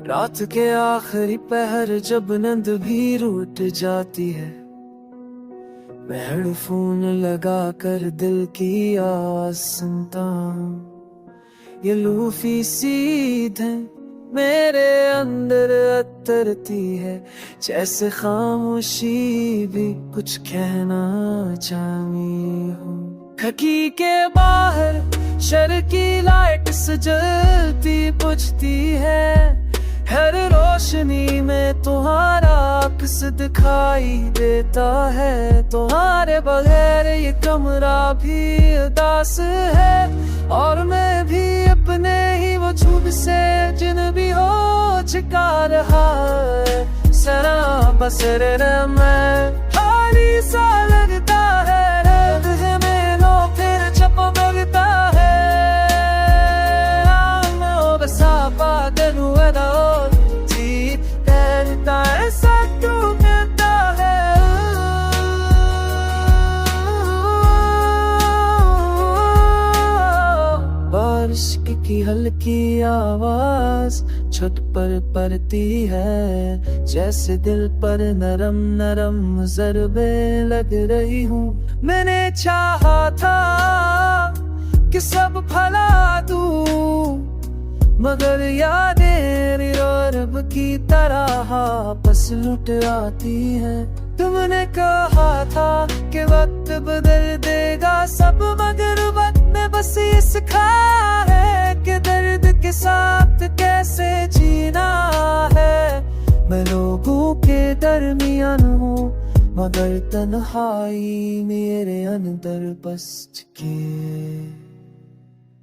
रात के आखिरी पहर जब नींद भी रूठ जाती है, मैं हेडफोन लगा कर दिल की आवाज सुनता हूँ। ये लूफी सी धुन मेरे अंदर उतरती है, जैसे खामोशी भी कुछ कहना चाहती हूँ। खिड़की के बाहर शहर की लाइट से जलती बुझती है, हर रोशनी में तुम्हारा अक्स दिखाई देता है। तुम्हारे बगैर ये कमरा भी उदास है, और मैं भी अपने ही वजूद से जिन भी हो छिका रहा है। सरा बसर मैं खाली सा लगता है, में लो फिर जब लगता है। मैं बसा पागल हुआ की हल्की आवाज छत पर पड़ती है, जैसे दिल पर नरम नरम ज़रबे लग रही हूँ। मैंने चाहा था कि सब भला दूं, मगर यादें रब की तरह वापस लुट आती है। तुमने कहा था कि वक्त बदल देगा सब, मगर वक्त में बस ये सिखा है कि दर्द के साथ कैसे जीना है। मैं लोगों के दरमियान हूँ, मगर तन्हाई मेरे अंदर बस के।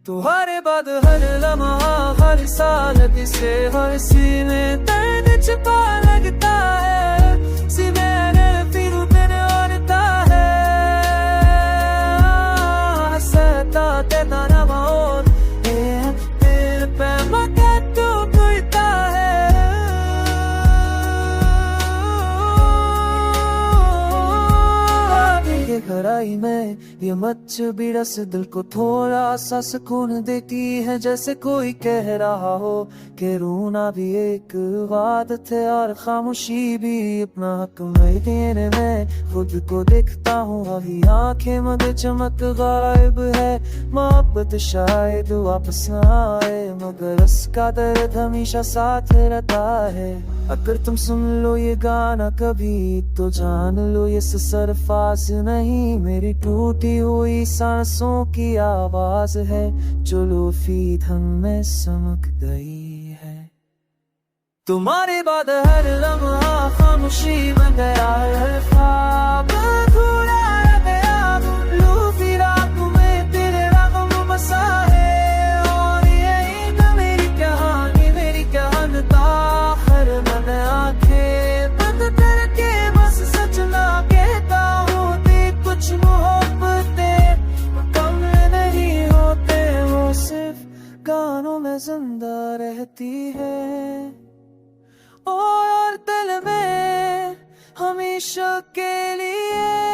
तुम्हारे बाद हर लम्हा हर साल से हर सी में दर्द छिपा लगता है। सी मैंने फिर मैंने औरता है हंसता तेरा नमाओ तेरे पे मगर तू कोईता है। ये खराई में ये मच्छ भी रस दिल को थोड़ा सा सुकून देती है, जैसे कोई कह रहा हो कि रोना भी एक इबादत है, और खामोशी भी अपना हक में देने में खुद को देखता हूँ। अभी आंखें मगर चमक गायब है, मोहब्बत शायद वापस न आए, मगर उसका दर्द हमेशा साथ रहता है। अगर तुम सुन लो ये गाना कभी तो जान लो ये सरफास नहीं, मेरी टूटी हुई सांसों की आवाज है, जो लोफी धन में समक गई है। तुम्हारे बाद हर लम्हा खामोशी बन गया है, ख्वाब अधूरा रह गया, लूफी रातों में तेरे रागों में बसा है। और यही तो मेरी कहानी, मेरी कहानता हर मन आंखें बंद करके बस सच ना कहता हूँ। कुछ मोहब्बतें कम नहीं होते, वो सिर्फ गानों में जिंदा रहती है, और दिल में हमेशा के लिए।